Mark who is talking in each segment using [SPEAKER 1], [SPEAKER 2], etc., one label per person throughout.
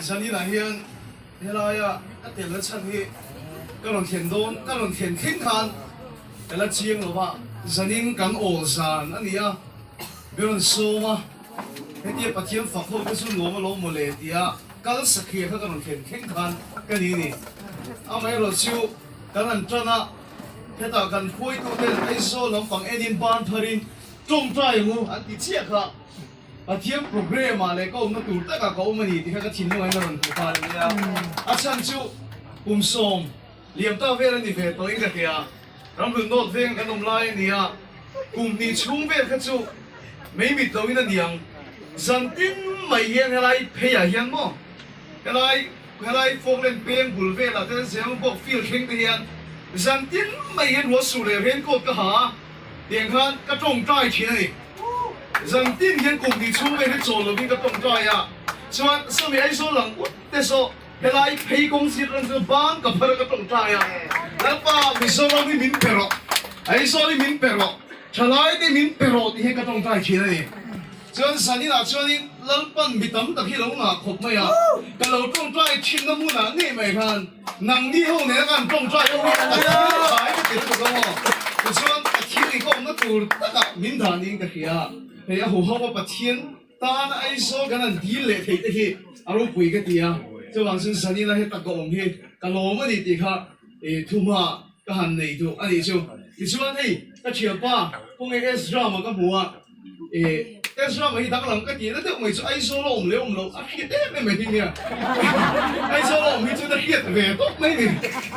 [SPEAKER 1] Sani na hian helaya atel la chan hi kalon thian don kalon thian thing khan ela chiang lo ba zanin kan ol san ania beron soma hetia pathian fakho ka su lo lo mo le tia kal sakhi kha kalon thian thing khan kani ni amai ro chu kan trana heta kan khoi tu ten ai so lam pang edin ban tharin trong trai mu an ti chia kha pathian program ma le ko na tur ta ka ko mani ti kha ka thin no ai ron pa ni ya asan chu som liam ta ve ni ve to inga kia ram lu not veng kan om lai ni ya ni chung ve kha chu mai mi to ina niang zan tin mai yen helai phe ya hian mo helai phong len peng bul ve la ten siang bok feel kheng te hian zan tin mai yen ho su le ren ko ka ha tiang khan ka trong trai chi ni zan tin hian ni chung ve he chaw lo bi ka trong trai ya chuan so mi ai so lang ut te so helai phe kong si ran so bang ka phar ka trong trai ya la pa mi so lo mi min pero ai so li min pero chalai te min pero ti he ka trong trai chi ni chuan sani na chuan in lalpan mi tam tak hi lo na khop mai ya ka lo trong trai chin na mu na nge mai khan nang ni ho ne kan trong trai ho ni ai ka ti ko mo chuan a thi ni ko na tur ta min dhan ni ka khia he ya ho ho pa thien ta na ai so kan an di le thei te hi aro pui ka ti ya chu wang sin sani na he ta ko om hi ka lo ma ni ti kha e thuma ka han nei tu ani chu chuan hei ka chia pa pung e Ezra ma ka bua Ezra mà đang làm cái gì đó thì mình ai số lồng lồng à khiết đấy mày đi nè ai số lồng mình chúng ta khiết về tốt mấy nè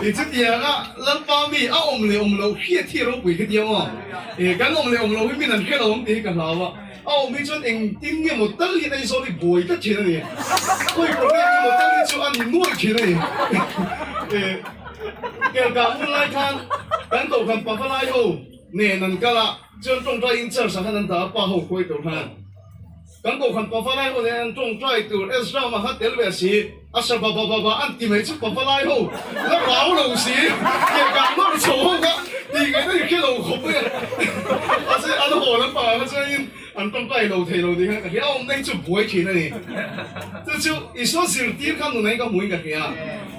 [SPEAKER 1] thì chút gì á lần ba mi à ông lồng khiết thì nó quỷ cái gì mà cái ông lồng mình làm khiết lồng thì cái nào mà mình chúng anh tin nghe một tấn liên ai số đi bồi tất chuyện này tôi có nghe một tấn liên cho anh nuôi chuyện này cái cả muốn lại khan cái tổ khan pa lại ô nè năn cả là chân trong trai in chơi sang hắn ta pa hậu khôi tổ han kan ko khan pa lai ho ne trong trai tur Ezra ma ha tel ve si asar ba anti mai chu pa lai ho la rao lo si ke ka no cho ga ti ga ni ke lo khop ne ase an ho la pa ma chen an trong trai lo thei lo di ha ka ông nei chu boi chi ne chu i so sir ti khan no nei ka mui ka ya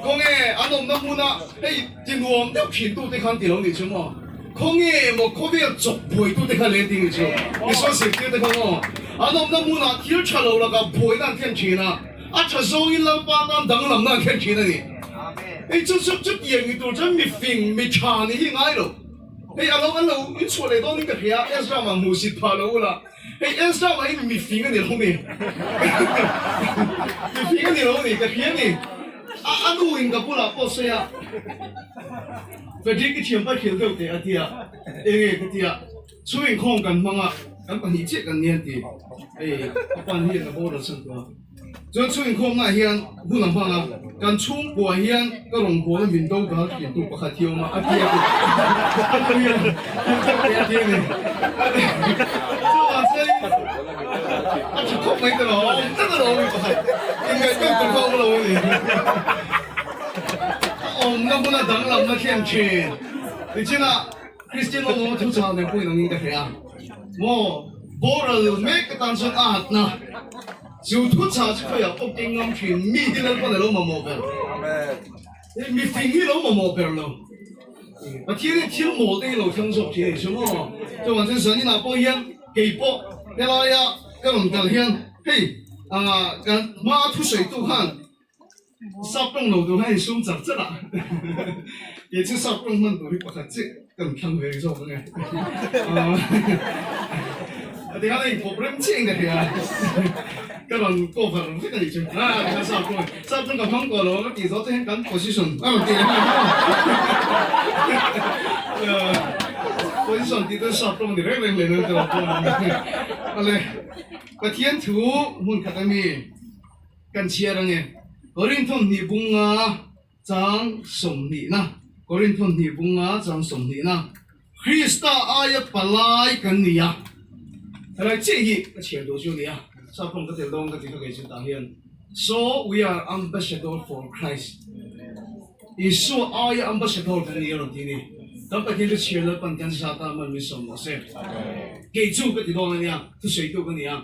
[SPEAKER 1] ko nge an om na mu na hei tin nuam de phin tu te khan ti lo ni chu mo 공이 뭐 코비에 쪽 보이도 내가 랜딩이죠. 이소 새끼들 그거 아놈나 문화 길차로 올라가 보이난 텐치나 아차 소일라 빠단 당람나 텐치나니 이 저쪽 얘기도 좀 미핑 미차니 힘아이로 이 알로 이 소리도 니가 해야 에스라만 무시 팔로라 이 에스라만 이 미핑은 이러니 미핑은 이러니 그 피니 아누인가 보라 보세요 vậy cái chuyện bắt hiểu được thì anh tia, cái tia, suy không cần mang à, cần phải hiểu chuyện cần niên thì, quan hiện là bao giờ sinh qua, cho suy không là hiện, bu làm mang à, cần chung của hiện, cái lòng của nó mình đâu có hiện tụ bạc thiêu mà, anh tia, anh tia này, cho anh xem, anh chỉ không mấy cái đó, rất là lâu rồi,应该更不够了我。那不能等了，那天去，你知道，Christian 我吐槽的不能应该这样，我了每个单身啊那，就吐槽就可以了，不经安全，米的人不能老毛病，米fingi 老毛病了，啊天天毛的老听说起什么，就完全神你拿包烟给包，你来呀，各种各样，嘿跟马吐水都看。sắp trong đầu tôi hay xuống chặt chất ạ, vậy chứ sắp trong mình tôi bắt chặt cần thằng về rồi nghe, thì cái này problem chuyện này cái lần cô phải làm cái gì chứ, cái sắp trong gặp không có rồi, cái gì đó thì hắn position, position thì tôi sắp trong thì rất là lên rồi, cái thiên thủ muốn cái này cần chia ra nghe. Corinthon ni bunga chang som ni na Corinthon ni bunga chang som ni na Christa aya palai kan ni ya lại che hi ka chen do chu ni ya sa phong ka tel dong ka ti ka ge chu ta hian so we are ambassador for Christ isu aya ambassador kan ni ro ti ni tam pa ki le chen la pan kan sa ta man mi som mo se ge chu ka ti dong ni ya tu sei tu ka ni ya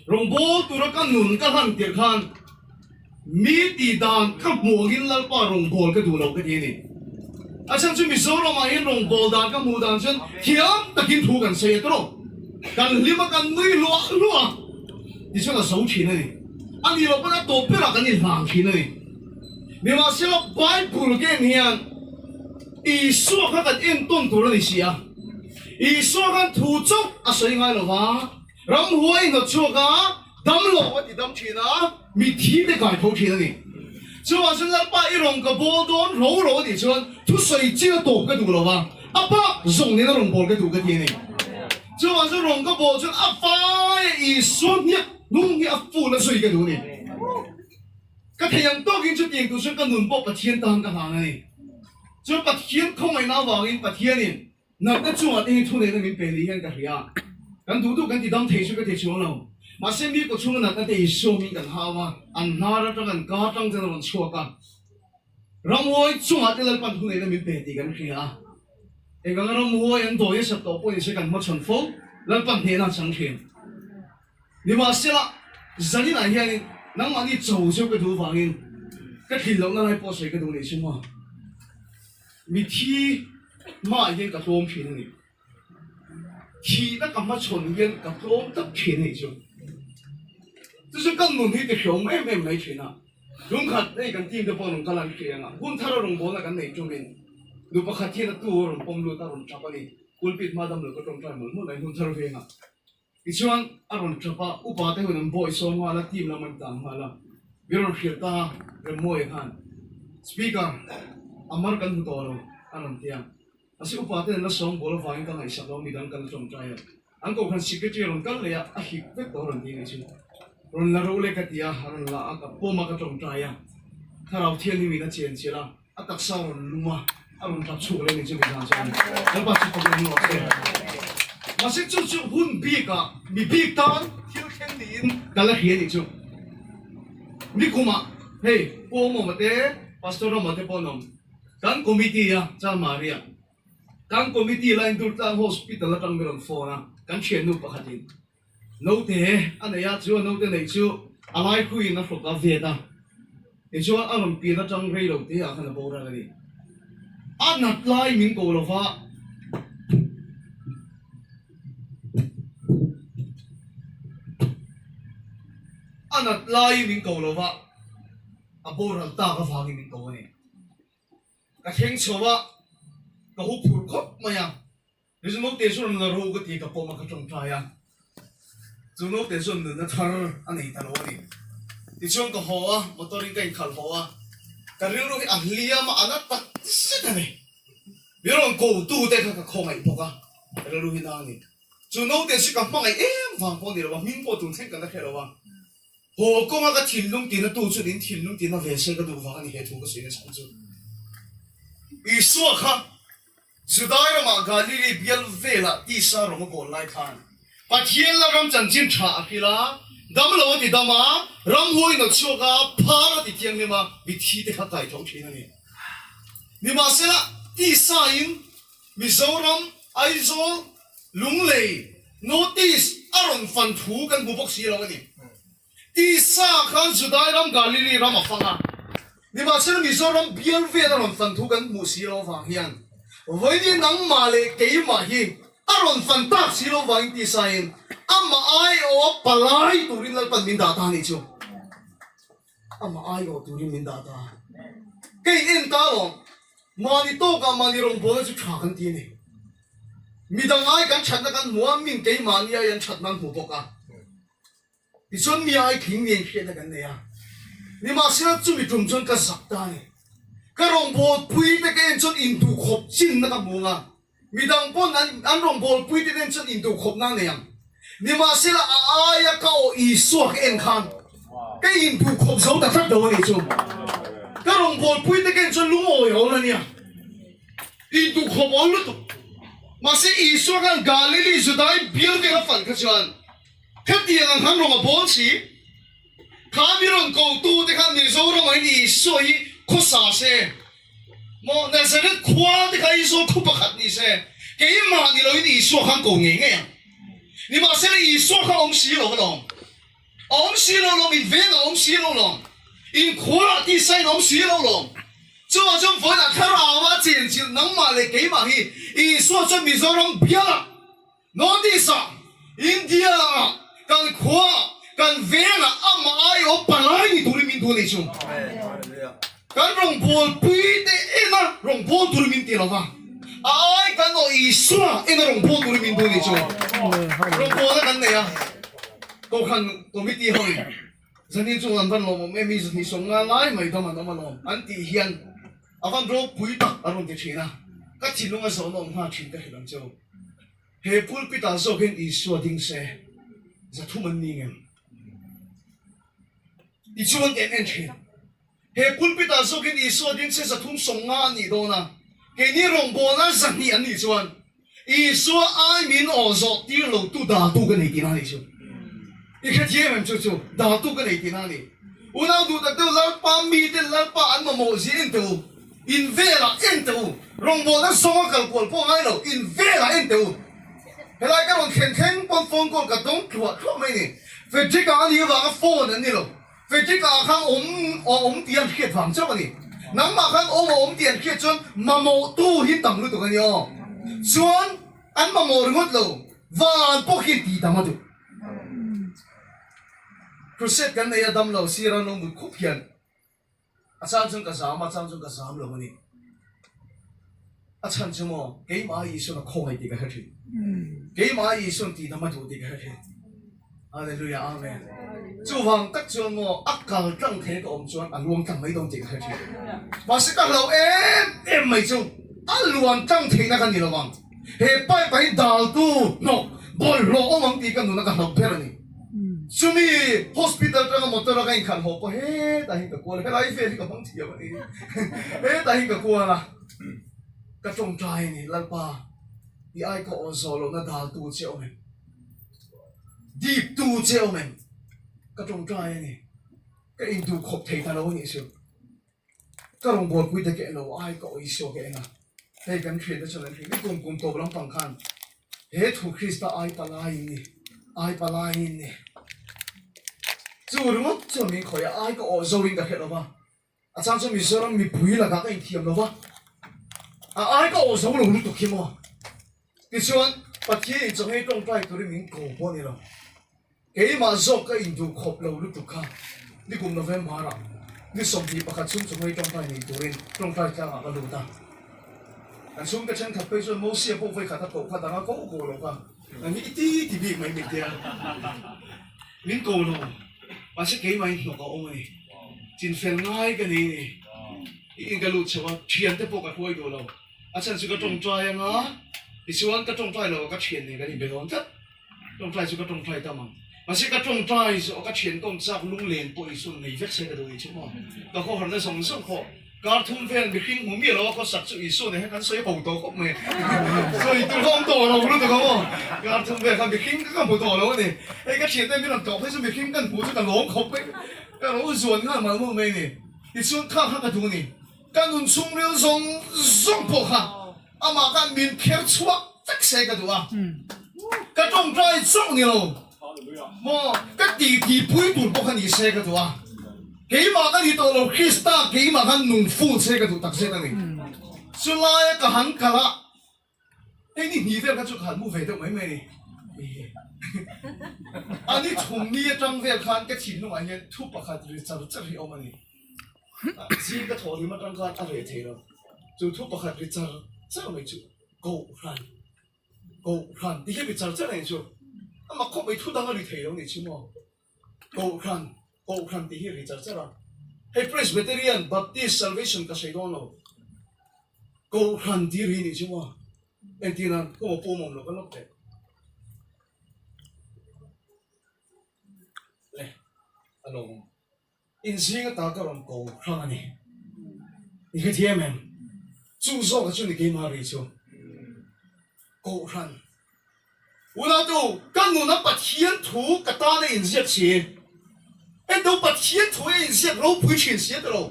[SPEAKER 1] rong bo tu ra kan nun ka han ti khan mi ti dan ka muangin lal pa rong bol ka du lo ka ti ni achang chu mi zo ro ma in rong bol dan ka mu dan chen hiam takin thu kan se tro kan lima kan nui lo lo ti chu na so thi ni ani lo pa na to pe ra kan ni lang thi ni mi ma se lo bible ke hian i su ka kan in ton tu ni sia i su kan thu chok a sei ngai lo wa ram huai no chu ka dam lo wa ti dam thi na mi thi de kai tho thi ni chu wa sun la pa i rong ka bo don ro ro ni chuan thu sei chi to ka du lo wa apa zong ni na rong bol ka du ka ti ni chu wa sun rong ka bo chuan a fa i su ni nung ni a fu na sei ka du ni ka thayang to kin chu ting tu sun ka nun po pa thien tang ka ha ni chu pa thien không ai na wa in pa thien ni na ka chu a ti thu ne na min pe li hian ka ria kan du du kan ti dam thei su ka ti chu lo mà xem biết có chung là cái gì số mình cần hao mà ăn na ra cho cần cá trong chân là mình chua cả ram hoi chung hạt lên pan thu này là mình bể thì cái kia em cái ram hoi anh đổi sắp tổ bôi sẽ cần mất chuẩn phong lên pan thế là chẳng thiệt nhưng mà xem là giờ này hiện nắng mà đi trầu cho cái đồ vàng in cái thịt lợn nó hay bỏ sấy cái đồ này xem mà mình thi mà hiện cái tôm thịt này thi nó cầm mất chuẩn hiện cái tôm tập thịt này chứ就是根本你的熊没钱啊，龙卡那个店都帮龙卡兰钱啊，问他的龙婆那个哪种人，如果他天的多龙帮路他龙查巴哩，古比马当那个种在门门来问他的钱啊，以前啊龙查巴乌巴的可能boy说话了，店那么大话了，别人学他人摸一看 ，speaker， 阿妈跟不多了，阿龙听，但是乌巴的那双波了反应刚才想到米当跟种在啊，俺个看十个这龙跟来啊，阿许不多人听的去。rồi là râu lê cái tia rồi là cái bom mà cái trồng trái à thà đầu tiên thì mình đã chiến chỉ là à đặc sau rồi lúa à mình tập chủ lên mình chưa bị làm sao nó bắt chước cái lúa thế mà sẽ chú chú hun big à mi big tan thiếu khen nín cái là hiền chứ mi cũng mà hey bom mà thế pastor mà thế bom kan committee à cha Maria kan committee line tur tang hospital là tang meron phone à kan chen nu pakhatin nấu thế anh ấy chú nấu thế này chú anh ấy khui nó phục cả việt à thì chú anh làm tiền nó trong rây đầu thế à khăn là bao ra cái gì anh nát lại mình cổ là pha anh nát lại mình cổ là pha à bao ra ta cái pha mình cổ này cái tiếng số pha cái hộp phun khóc mà ya thì chú nấu thế chú làm là rau cái gì cái bao mà cái trong trái à chú nấu thế xuân nữa nó thar anh ấy ta nói đi thì chung cái hoa motorin cái khal hoa cái riêng rồi anh lia mà anh bắt chết này biết rồi cổ tu thế cái không ai bỏ cả cái rồi hiện nay chú nấu thế sự cái mang ai em vàng phong đi rồi mình bỏ tung thêm cái đó rồi mà hoa có mà cái thiên lung tiền nó tu cho đến thiên lung tiền nó về xây cái đồ vàng này hệ thu cái gì nó sản xuất ý số khác chú đại rồi mà cái này biel về là đi xa rồi mà còn lại khan bà thiên là ram chân chín trả khi là đâm lâu thì đâm mà ram hôi nó chua cả phá nó thì thiên mà bị thi thì khác tại trong thiên này nhưng mà sẽ là đi xa in Mizoram Aizawl Lunglei notice aron fan thu kan bu bok si lo ni đi xa khan Judai ram Galilee ram afanga nhưng mà sẽ là Mizoram biel về aron fan thu kan mu si lo vang hian với đi nắng mà lệ cái mà hi aron fan tak si lo vang ti sain ama ai o palai turin lal pan min data ni chu ama ai o turin min data cái in ta lo mani to ka mani rong bo chu tha kan ti ni mi dang ai kan chat na kan muam min cái mani ai an chat nan hu boka ti chon mi ai thing ni khe na kan ne ya ni ma sina chu mi tum chon ka sak ta ni ka rong bo pui te ke chon in tu khop chin na ka mu nga mi dang pon an rong bo pui te chon in tu khop na ne yang ni ma sila ai ka o i suak en khan cái in tu khop zo ta thak do ni chu cái rồng bồn pui tới cái chân lúng ổi hổ lên nha, in tu khom ổi luôn, mà sẽ ý số cái Galilee rồi đấy biến cái phần cái chuyện, cái tiền ăn hàng rồng bồn xí, khá bị rồng cầu tu thì khá nhiều số rồng ấy ý số ý khó xả xe, mà nên sẽ rất khoa thì khá ý số khó bạc hạt đi xe, cái mà đi rồi ý số hàng cầu nghề nghe, nhưng mà sẽ ý số hàng ông xí rồi cái ông xí rồi mình về là ông xí rồi in khóa đi sai nóng xí lâu lòng cho trong phối là khá rào và tiền chỉ nóng mà lại cái mà hi in số cho mình do nóng bia nó đi sao India kan khóa kan về là âm ai ở bản lai ni tụi mình tụi này chung kan rong bol pui te ena rong bol tụi mình tiền là ai kan ở Israel ena rong bol tụi mình tụi này chung rong bol là kan này à câu khăn câu biết đi không dân đi chung ăn văn lòng em mi thì sống ngang lái mày đâu mà lòng anh thì hiền à văn rong pui ta à rong cái chuyện à các chuyện nó sao nó hoa chuyện cái làm châu he pul pita zo hen Israel ding se za thu man ni ngem i chuan en thin he pulpita zokin iso din se sa thum songa ni do na ke ni rong bo na zan ni an ni chuan iso ai min o zo ti lo tu da tu ka nei ti na ni chu i kha thie mem chu chu da tu ka nei ti na ni una du da tu la pa mi de la pa an mo zi en tu in vela en tu rong bo na songa kal pol po ngai lo in vela en tu he lai ka rong khen khen pon phone call ka dong thua thua mai ni ve ji ka ni wa ka phone an ni lo về cái cả khang ống tiền khiết vàng cho này nắm mà khang ống tiền khiết chun mà mồ tu hít tầm luôn tụi cái nhau chun ăn mà mồ ngót lâu và bốc hít đi tầm mà tụi crusade cái này đâm lâu xí ra nó một khúc hiền à chăn chun cái sám lâu này à chăn chun mà cái mà ý xuân là khó hay đi cái hết cái mà ý xuân đi tầm mà tụi đi cái hết Hallelujah, Amen. Chú hoàng tất chuan ngô ác cờ trăng thế của ông chuan ăn luôn chẳng mấy đồng tiền hết rồi. Và sự các lâu em mấy chú ăn luôn trăng thế na cái gì đâu bằng. He bay bay đào tu no bồi lỗ ông mang đi cái nó cái lâu thế này. Chú mi hospital trăng một tờ cái khăn hộp he tại hình cái cô cái lái về thì cái băng thiệp này. He tại hình cái cô là cái trông trai này lần ba đi ai có ôn solo na đào tu chịu này. Deep tu treo mình các trong trai này cái in tu khóc thấy ta lâu như sao các đồng bột quy ta kệ lâu ai có ý số kệ nào hay gắn chuyện đó cho nên cái cùng tổ lắm bằng khăn hết thủ Christa ai pa lai nè dù đúng không cho mình khỏi ai có ở dâu in cả kệ đâu mà à chẳng cho mình sợ mình bùi là các anh thiềm đâu mà ai có ở dâu lâu lúc tục kiếm mà cái chuyện bắt kia trong hay trong trai tôi mình cổ bao nhiêu cái mà do cái in tu khop lâu lúc tục khá đi cùng nó về mà ra đi sống thì bắt chung trong hay trong trai này tôi trong trai cha ngã lâu ta anh xuống cái chân thập bây giờ mỗi xe bộ phải khát cổ khát đang có cổ lâu ta anh nghĩ tí thì bị mày bị tiền miếng cổ lâu mà sẽ cái mày nó có ông này chính phèn ngay cái này in cái lụt sao chuyện tới bộ cái khối đồ lâu anh xem sự cái trong trai anh á thì xuống cái trong trai lâu cái chuyện này cái gì bên đó tất trong trai sự cái trong trai ta mà mà sẽ cái trong trai sự cái chuyện công tác lung lên bội xuân này vết xe cái đồ gì chứ mà cái khó khăn là sống sống khó cả thôn ven bị khinh muốn biết là có sạch sự ý xuân này hắn xây bầu tổ không mày rồi tôi không tổ đâu luôn được không cả thôn ven hắn bị khinh cái bầu tổ đâu này cái chuyện này biết làm tổ hay sao bị khinh cái bầu cho cả lỗ không ấy cái lỗ ruột cái mà mua mày này thì xuống khác khác cái đồ này cái nón sung liêu sung sung bộ ha à mà cái miếng kéo chua chắc xe cái đồ à cái trong trai sung nhiều mà cái tỷ bụi tụt bộ cái gì xe cái đồ à cái mà cái gì đó là Krista cái mà cái nung phu xe cái đồ đặc xe này xuân lai cái hàng cả là cái này nhiều cái chỗ hàng mua về được mấy mấy này anh ấy从你张飞看cái钱弄完嘢出不开就就这里我们呢是个头里面张看阿雷提了就出不开就这没就狗看你那边这来就啊嘛可没出到那里提了你去么狗看你那边这了hey Presbyterian Baptist Salvation 个谁讲咯狗看地里你去么en tin an ko po mom lo kan te le anong in sing ta ka ron ko khang ani ni ke thiam em chu so ka chu ni ke ma ri chu ko khan ula tu kan nu na pathian thu ka ta na in ziak chi en do pathian thu in ziak lo pui chin sia de lo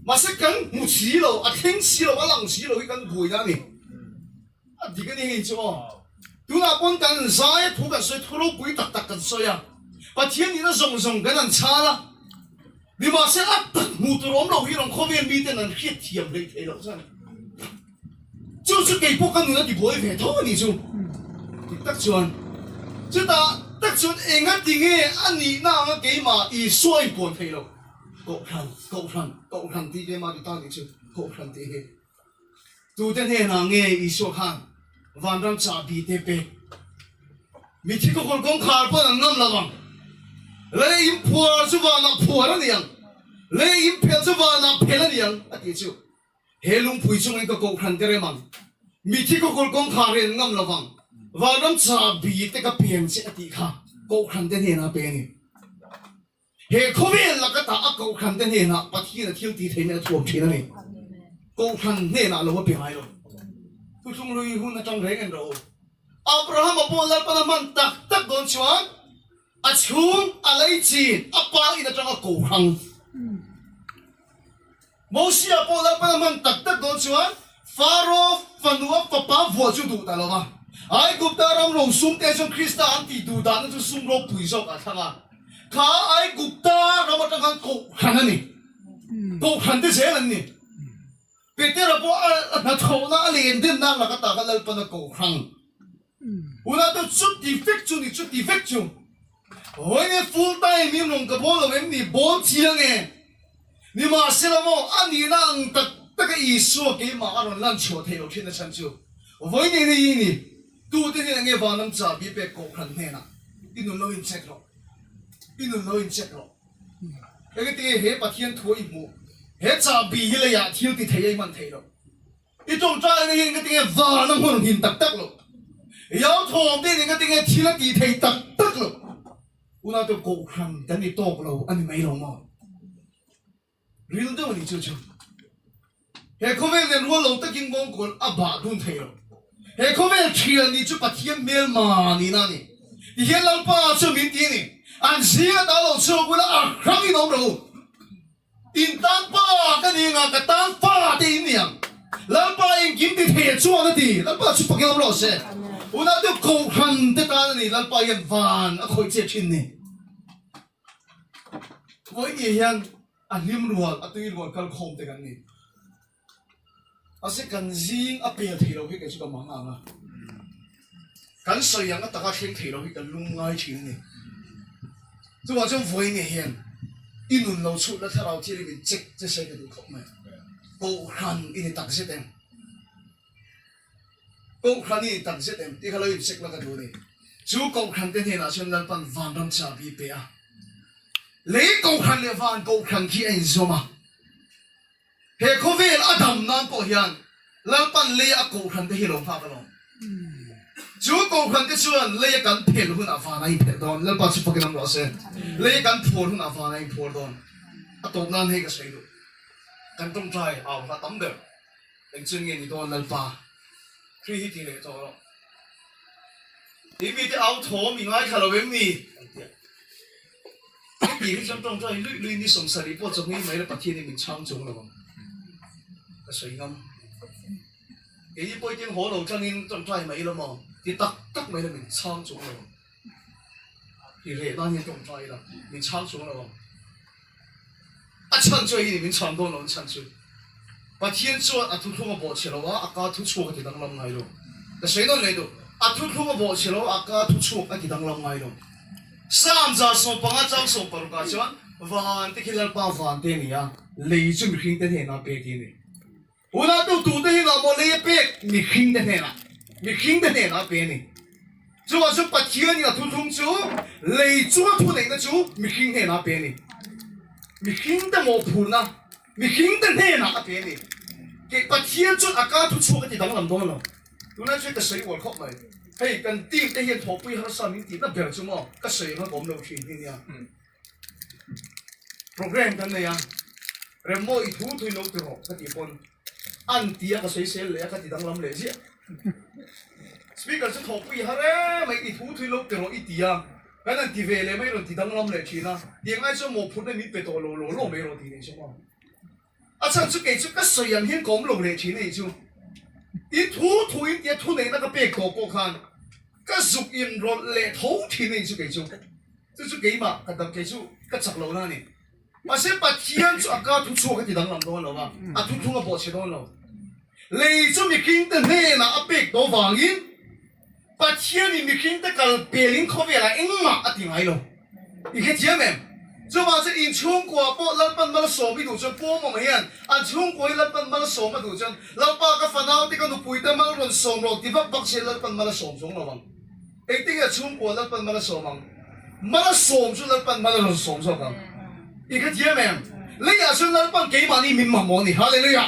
[SPEAKER 1] ma se kan mu chi lo a theng si lo a lang si lo kan bui na niဒီကနေ့ဟိချောသူကပွန်တန်ဇာယထူကဆွေထူလို့ကွေးတက်တက်ကန်ဆွေရပတိယနီနဇုံဇုံကန်ချာလာ đi mà sẽ áp tật mù từ ốm đầu hi lòng khó viên mi tên là khiết thiểm đấy thế đâu sao chú chú cái bộ con người thì bối về thôi nhỉ chú thì tắc chuẩn chứ ta tắc chuẩn anh ngắt thì nghe anh nhỉ nào cái mà ý xoay buồn thế đâu cậu thằng thì cái mà chúng ta nhỉ chú cậu thằng thì hết tu tên thế nào nghe ý số khăn van ram cha bị thế pe mi thi có con khảo bao năm là bằng lấy im phùa chú vào nạp phùa đó niang lấy im phèn chú vào nạp phèn đó niang à tí chú he lung phui chung anh có cậu khăn thế mà mi thi có con khảo lên ngâm là bằng van ram cha bị thế cái phèn sẽ tí khá cậu khăn thế nào pe ni he không biết là cái ta cậu khăn thế nào bắt khi là thiếu tí thế nào chuột thế này cậu khăn thế nào là có bị hay rồi tôi chung lui hun là trong đấy cái rồi Abraham mà bỏ lại phần man tắc đón chuan à chung à lấy chi à ba in trong cái cổ khăn Moses bỏ lại phần man tắc đón chuan Pharaoh phần nữa papa vua chú đủ ta lo mà ai cũng ta ram long sum te trong Christa anh thì đủ ta nó chú sum lo bùi sọc à thằng à khá ai cũng ta ram trong cái cổ khăn này cổ khăn thế gì này Peter là bỏ na thầu na liền đến na là cái ta cái lời phần cổ khăn Una to chút defect chung ni chút defect chung. Ôi nè full time mình nông cái bố là mình đi bố chiang nghe. Ni mà sẽ là mo anh đi năng tất tất cái ý số cái mà anh làm chiều theo trên cái chân chiều. Ôi nè nè tu thế này nghe vào năm trả bị bị cổ khăn thế nào. Đi nông in check rồi. Đi nông in check rồi. Cái gì hết bắt thiên thua ít mù. Hết trả bị là ya thiếu thì thấy ai mình thấy rồi. Đi trong trái này cái gì vào năm hôm hin tắc tắc rồi. Yếu thòng đi cái tiếng thi là kỳ thầy tắc tắc rồi. Una tôi cổ khăn cái này to rồi, anh mấy lòng mà. Riêng tôi mình chưa chưa. Hệ có vẻ là luôn lòng tất kinh ngôn của à bà đun thầy rồi. Hệ có vẻ chuyện này chú bắt thiên mail mà ni na ni. Thì hiện làm ba cho mình tiền ni. Anh xia đã lâu cho của là à khang đi đâu rồi. In tan ba cái này ngà cái tan pha đi ni à. Làm ba anh kiếm thì thầy cho nó đi. Làm ba chú bắt cái nào rồi. Una tôi cổ khăn thế ta này làm bài hiện van à khôi chết chín này với ý hiện anh liêm ruột à tôi ruột cần không thế cái này à sẽ cần riêng à bề thì đâu cái chút mang ngang à cần soi yang à tất cả thiên thì đâu cái lung ngay chín này tôi bảo trong với này hiện in luôn lâu chút là thay đầu chỉ mình check cái sẽ cái được không này cổ khăn in tặng sẽ đem câu khăn này tận sẽ đem đi khai lời check là cái đồ này chú câu khăn tên là chuyện lần pan van đâm trả bị bể lấy câu khăn để van câu khăn khi anh zo mà hệ có vẻ là đầm nan bỏ hiền lần pan lấy câu khăn để hiểu pháp rồi chú câu khăn cái chuyện lấy cái phèn luôn à van này phèn đòn lần pan chú phải cái năm đó sẽ lấy cái phèn luôn à van này phèn đòn à tốt nan hay cái gì đó cái trong trái ảo và tắm được anh chưa nghe gì đó lần pan khi hít thì để cho nó vì cái áo thổ mình ai khai là vấn đề cái gì cái trong trái lưỡi lưỡi đi sống sạch đi bỏ trong cái mấy là bắt thiên mình trang trống rồi cái sợi ngâm cái gì bôi tiếng hổ đầu cho nên trong trái mấy là mà thì tắc mấy là mình trang trống rồi thì lệ bao nhiêu trong trái là mình trang trống rồi à trang trống thì mình trang trống rồi trang trống và thiên chúa à thu mà bỏ chelo à cả thu chúa cái đang làm ngay rồi, cái谁都来的啊thu mà bỏ chelo à cả thu chúa cái đang làm ngay rồi, sam giờ sống bằng trang sống bằng cái chuyện, và cái là bao vạn thế này à, lấy cho mình khinh thế này nào bé thế này, hôm nay tôi tụt thế nào mà lấy bé mình khinh thế này nào, mình khinh thế này nào bé này, chú à chú bắt thiên là thu chú, lấy chú thu này cái chú mình khinh thế nào bé này, mình khinh thế một phút na. mình khinh tên thế nào cái này cái bắt thiên chút à cá chút chuột thì đóng làm đâu nào tôi nói chuyện cái sấy World Cup này hay cần tìm cái hiện thổ bây giờ sao mình tìm nó biểu chúng mà cái sấy nó gồm đâu chuyện như nha program cái này à rồi mỗi thứ tôi nấu từ họ cái gì còn ăn tiệt cái sấy sấy lấy cái gì đóng làm lấy gì speaker chút thổ bây giờ đấy mấy thứ tôi nấu từ họ ít tiệt cái này thì về lấy mấy rồi thì đóng làm lấy chuyện à tiếng ai cho một phút đấy mình bị tổ lỗ mấy rồi thì này chứ mà à chẳng chú cái chú cái水人先講落嚟錢嚟chú，啲土一啲土嚟那個別個看，個熟人落嚟土錢嚟chú cái chú，這chú幾嘛？個特幾chú個直路啦你， mà sẽ bắt thiên cho cả thu chua cái gì đang làm đó nó mà thu thu cái bộ chế đó nó lấy cho mình kinh tế này là áp bức đó vàng in bắt thiên thì mình kinh tế cái bề linh khó về lại anh mà tiếng ai loอีกแค่เทียมเองจะมาจะอินช่วงกว่าพวกรัฐบาลมาละสมไปดูจนพวกมันไม่เห็นอันช่วงกว่ารัฐบาลมาละสมมาดูจนเราปากกับฟันเอาที่กันดูปุยแต่มาละสมเราที่ว่าบักเชลรัฐบาลมาละสมสงเราบังเอ็งที่กันช่วงกว่ารัฐบาลมาละสมบังมาละสมช่วงรัฐบาลมาละสมสบังอีกแค่เทียมเองเลยอยากช่วงรัฐบาลเกี่ยมานี่มินมาโมนี่ฮาเลลูยา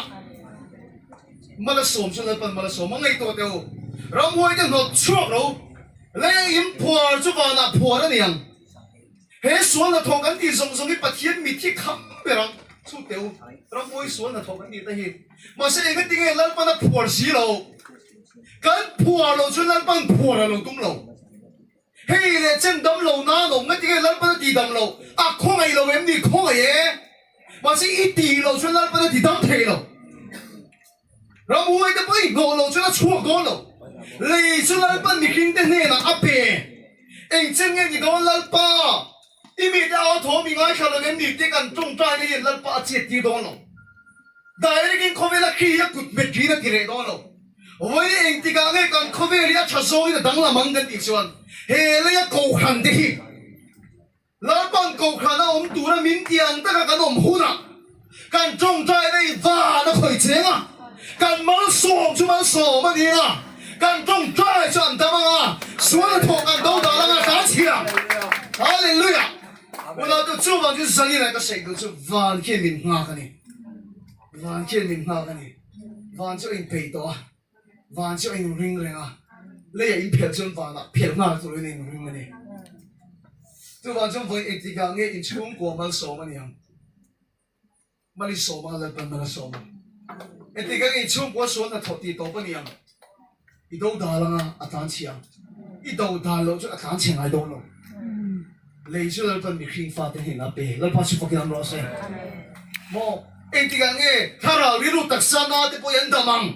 [SPEAKER 1] มาละสมช่วงรัฐบาลมาละสมมังไงตัวเดียวเรามวยจะหนวดช่วงเราเลยยิ้มผัวจุบานาผัวนั่นเองเฮ้ส่วนละทองกันที่ส่งที่ปะเทียนมีที่คำไปรังสุดเดียวเราไม่ส่วนละทองกันนี่แต่เห็นมาเสียงกันที่ไงลัลปันผัวสีเรากันผัวเราจนลัลปันผัวเราตุ้มเราเฮ้เลยเช่นดำเราหน้าเรางั้นที่ไงลัลปันตีดำเราอ่ะข้องไอเราเอ็มดีข้องไอมาเสียอีตีเราจนลัลปันตีดำเทเราเราไม่ได้ไปโง่เราจนชั่วก้อนเราเลยจนลัลปันมีคิงเตเนี่ยนะอัปเปเอ็งเช่นไงที่โดนลัลปันอีมีแต่เอาโถมีง่ายขนาดนี้ที่กันจงใจในยันลัลปาเจ็ดที่โดนเราได้ได้กินข้าวเวลาขี้ยักษ์กุดเม็ดขี้นั่นที่เรื่องโดนเราวันนี้เองที่กันไงกันข้าวเวลาชัดโซ่ที่ดังละมังกันอีกส่วนเฮ้เลยกูขันที่ลัลปันกูขันเอาตัวนั้นมินที่อังแต่กันอมหุ่นกันจงใจในฟ้าน่ะคอยเจ้ากันมันส่งจุมันส่งมันนี่อ่ะกันจงใจจนทำมาส่วนทองกันโดนด่าแล้วกันเชียร์ฮาเลลูยา我那都做完就生意来个谁都是完全明白个呢，完全明白个呢，完全因背多啊，完全因认人啊，你也因骗真完了，骗哪做你认个呢？就完全为因这个因中国嘛说嘛呢，嘛你说嘛日本嘛说嘛，因这个因中国说那土地多不呢？一到大了啊，啊赚钱，一到大了就啊赚钱来多了。lấy cho lần phần bị khinh phạt thì hình là bể lần phát xuất hiện rồi xem mo em thì càng nghe thà là đi lúc đặc sản nào thì bôi anh đâm măng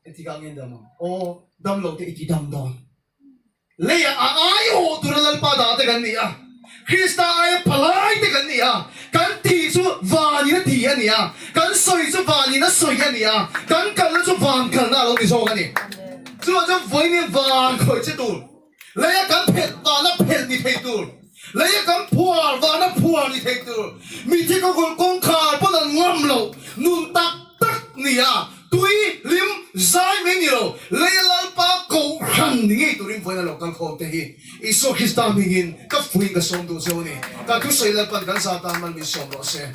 [SPEAKER 1] em thì càng nghe đâm măng ô đâm lâu thì ít đâm đòn lấy ai ô tụi lần phát đã thì cái gì à Christa ai palai thì cái gì à cái thì số vàng như thì anh à cái sợi số vàng như nó sợi anh à cái cần nó số vàng cần nào thì số cái gì chứ mà cho với miếng vàng khỏi chết tụi lấy cái phết và nó phết đi thấy tụi lấy cái phùa và nó phùa đi thấy tụi mình chỉ có con khờ bắt đầu ngâm lẩu nôn tắc tắc nè túi lim dai mấy nhiều lấy lal pa cầu hằng nghe tụi mình phải là lẩu càng khó thế hi Isu Christa mình in các phụ huynh các song tu châu này các thứ xây lal pa càng sa ta mình sống đó xem